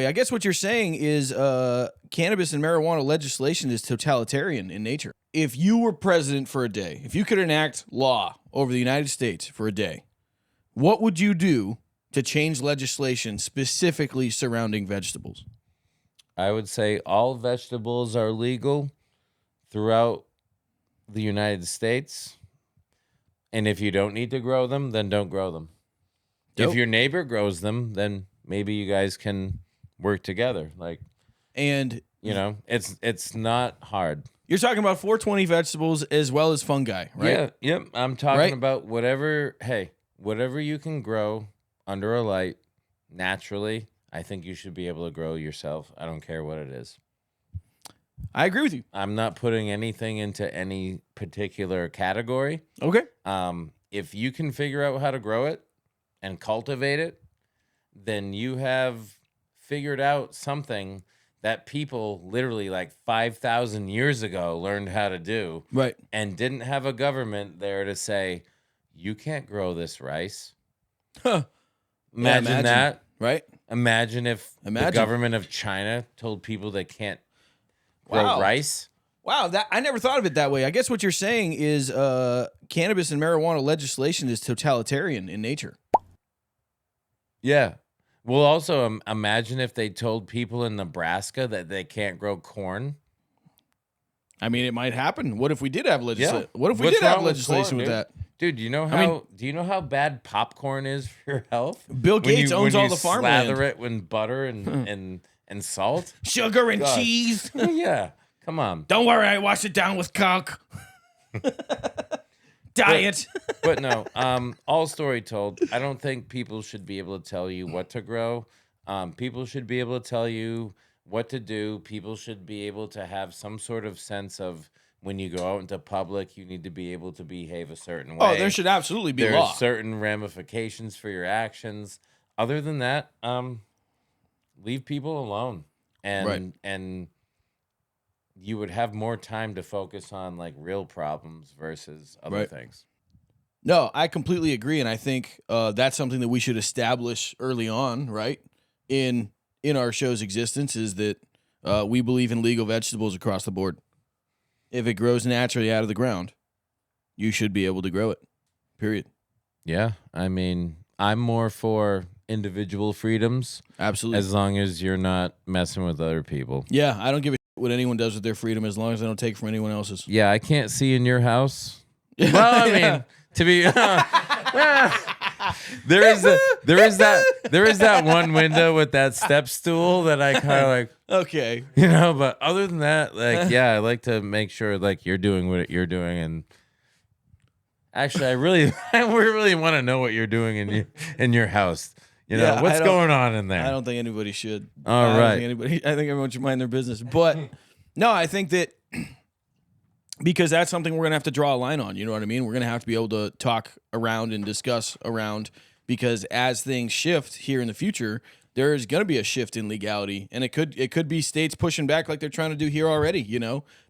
I guess what you're saying is cannabis and marijuana legislation is totalitarian in nature. If you were president for a day, if you could enact law over the United States for a day, what would you do to change legislation specifically surrounding vegetables? I would say all vegetables are legal throughout the United States. And if you don't need to grow them, then don't grow them. Dope. If your neighbor grows them, then maybe you guys can work together. And it's not hard. you're talking about 420 vegetables as well as fungi, right? Yeah, yep. I'm talking Right? about whatever you can grow under a light naturally. I think you should be able to grow yourself. I don't care what it is. I agree with you. I'm not putting anything into any particular category. Okay. If you can figure out how to grow it and cultivate it, then you have figured out something that people literally like 5,000 years ago learned how to do. Right. And didn't have a government there to say, you can't grow this rice. Huh. Imagine that. Right? Imagine if the government of China told people they can't grow rice. Wow, I never thought of it that way. I guess what you're saying is cannabis and marijuana legislation is totalitarian in nature. Yeah. Well, also imagine if they told people in Nebraska that they can't grow corn. I mean, it might happen. What if we did have legislation? Yeah. What if we What's did have wrong with legislation corn, with that? Dude, do you know how bad popcorn is for your health? Bill Gates owns all the farmland. Slather it with butter and salt, sugar and cheese. Yeah, come on. Don't worry, I wash it down with Coke. Diet. But no, all story told, I don't think people should be able to tell you what to grow. People should be able to tell you what to do. People should be able to have some sort of sense of when you go out into public, you need to be able to behave a certain way. Oh, there should absolutely be law. There's certain ramifications for your actions. Other than that, leave people alone. And you would have more time to focus on like real problems versus other things. No, I completely agree, and I think that's something that we should establish early on, right? In our show's existence, is that we believe in legal vegetables across the board. If it grows naturally out of the ground, you should be able to grow it. Period. Yeah, I mean, I'm more for individual freedoms. Absolutely. As long as you're not messing with other people. Yeah, I don't give a shit what anyone does with their freedom as long as they don't take from anyone else's. Yeah, I can't see in your house. Well, I mean, to be there is that one window with that step stool that I kind of like. Okay. But other than that, like, yeah, I like to make sure like you're doing what you're doing, and actually, I really want to know what you're doing in your house. What's going on in there? I don't think anybody should. All right. I think everyone should mind their business. But no, I think that because that's something we're going to have to draw a line on. You know what I mean? We're going to have to be able to talk around and discuss around, because as things shift here in the future, there's going to be a shift in legality, and it could be states pushing back like they're trying to do here already.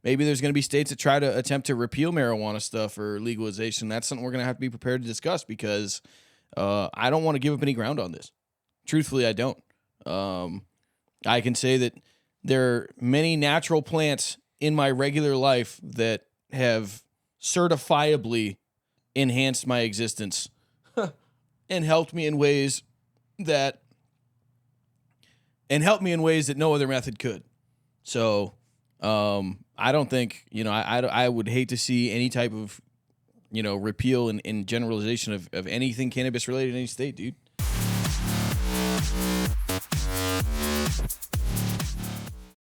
Maybe there's going to be states that try to attempt to repeal marijuana stuff or legalization. That's something we're going to have to be prepared to discuss, because I don't want to give up any ground on this. Truthfully, I don't. I can say that there are many natural plants in my regular life that have certifiably enhanced my existence and helped me in ways that no other method could. So I don't think, I would hate to see any type of, repeal and generalization of anything cannabis related in any state, dude.